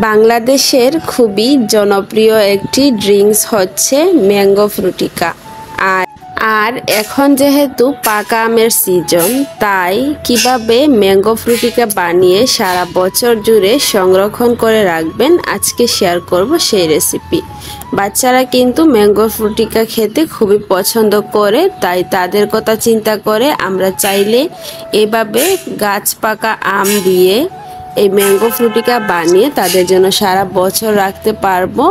বাংলাদেশের খুবই জনপ্রিয় একটি ড্রিঙ্কস হচ্ছে ম্যাঙ্গো ফ্রুটিকা। আর এখন যেহেতু পাকা আমের সিজন, তাই কিভাবে ম্যাঙ্গো ফ্রুটিকা বানিয়ে সারা বছর জুড়ে সংরক্ষণ করে রাখবেন আজকে শেয়ার করব সেই রেসিপি। বাচ্চারা কিন্তু ম্যাঙ্গো ফ্রুটিকা খেতে খুবই পছন্দ করে, তাই তাদের কথা চিন্তা করে আমরা চাইলে এভাবে গাছ পাকা আম দিয়ে এই ম্যাঙ্গো ফ্রুটিকা বানিয়ে তাদের জন্য সারা বছর রাখতে পারবো।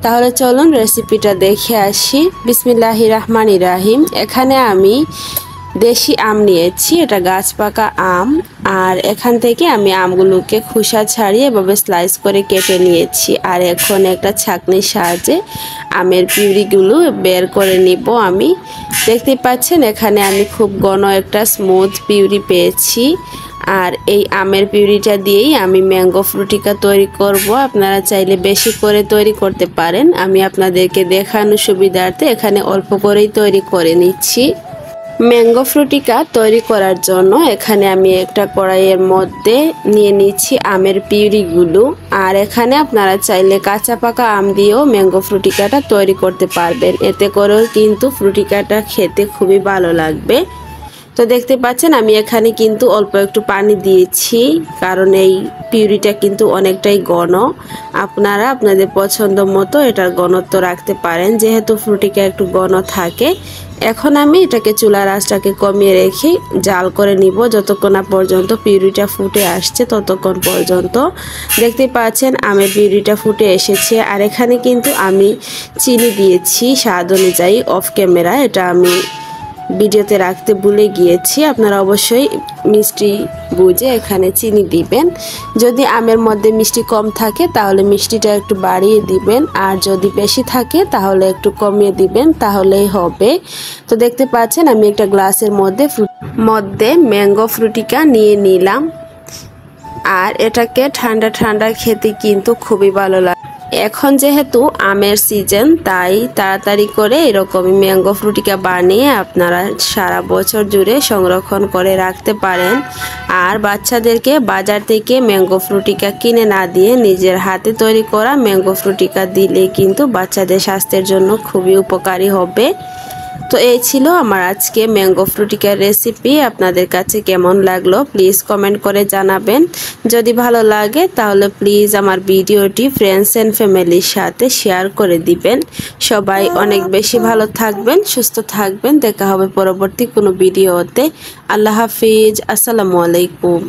তাহলে চলুন রেসিপিটা দেখে আসি। বিসমিল্লাহির রহমানির রহিম। এখানে আমি দেশি আম নিয়েছি, এটা গাছ পাকা আম। আর এখান থেকে আমি আমগুলোকে খোসা ছাড়িয়ে এভাবে স্লাইস করে কেটে নিয়েছি। আর এখন একটা ছাঁকনির সাহায্যে আমের পিউরিগুলো বের করে নিব। আমি দেখতে পাচ্ছেন এখানে আমি খুব ঘন একটা স্মুথ পিউরি পেয়েছি। আর এই আমের পিউরিটা দিয়েই আমি ম্যাঙ্গো ফ্রুটিকা তৈরি করব। আপনারা চাইলে বেশি করে তৈরি করতে পারেন, আমি আপনাদেরকে দেখানোর সুবিধার্থে এখানে অল্প করেই তৈরি করে নিচ্ছি। ম্যাঙ্গো ফ্রুটিকা তৈরি করার জন্য এখানে আমি একটা কড়াইয়ের মধ্যে নিয়ে নিচ্ছি আমের পিউরিগুলো। আর এখানে আপনারা চাইলে কাঁচা পাকা আম দিয়েও ম্যাঙ্গো ফ্রুটিকাটা তৈরি করতে পারবেন, এতে করেও কিন্তু ফ্রুটিকাটা খেতে খুবই ভালো লাগবে। তো দেখতে পাচ্ছেন আমি এখানে কিন্তু অল্প একটু পানি দিয়েছি, কারণ এই পিউরিটা কিন্তু অনেকটাই ঘন। আপনারা আপনাদের পছন্দ মতো এটার ঘনত্ব রাখতে পারেন, যেহেতু ফ্রুটিকা একটু ঘন থাকে। এখন আমি এটাকে চুলার আঁচটাকে কমিয়ে রেখে জাল করে নিব যতক্ষণ না পর্যন্ত পিউরিটা ফুটে আসছে, ততক্ষণ পর্যন্ত। দেখতে পাচ্ছেন আমের পিউরিটা ফুটে এসেছে। আর এখানে কিন্তু আমি চিনি দিয়েছি স্বাদ অনুযায়ী অফ ক্যামেরা, এটা আমি ভিডিওতে রাখতে ভুলে গিয়েছি। আপনারা অবশ্যই মিষ্টি বুঝে এখানে চিনি দিবেন। যদি আমের মধ্যে মিষ্টি কম থাকে তাহলে মিষ্টিটা একটু বাড়িয়ে দিবেন, আর যদি বেশি থাকে তাহলে একটু কমিয়ে দিবেন, তাহলেই হবে। তো দেখতে পাচ্ছেন আমি একটা গ্লাসের মধ্যে ম্যাঙ্গো ফ্রুটিকা নিয়ে নিলাম। আর এটাকে ঠান্ডা ঠান্ডা খেতে কিন্তু খুবই ভালো লাগে। এখন যেহেতু আমের সিজন, তাই তাড়াতাড়ি করে এরকমই ম্যাঙ্গো ফ্রুটিকা বানিয়ে আপনারা সারা বছর জুড়ে সংরক্ষণ করে রাখতে পারেন। আর বাচ্চাদেরকে বাজার থেকে ম্যাঙ্গো ফ্রুটিকা কিনে না দিয়ে নিজের হাতে তৈরি করা ম্যাঙ্গো ফ্রুটিকা দিলে কিন্তু বাচ্চাদের স্বাস্থ্যের জন্য খুবই উপকারী হবে। তো এই ছিল আমার আজকে ম্যাঙ্গো ফ্রুটিকার রেসিপি। আপনাদের কাছে কেমন লাগলো প্লিজ কমেন্ট করে জানাবেন। যদি ভালো লাগে তাহলে প্লিজ আমার ভিডিওটি ফ্রেন্ডস অ্যান্ড ফ্যামিলির সাথে শেয়ার করে দিবেন। সবাই অনেক বেশি ভালো থাকবেন, সুস্থ থাকবেন। দেখা হবে পরবর্তী কোনো ভিডিওতে। আল্লাহ হাফিজ, আসসালামু আলাইকুম।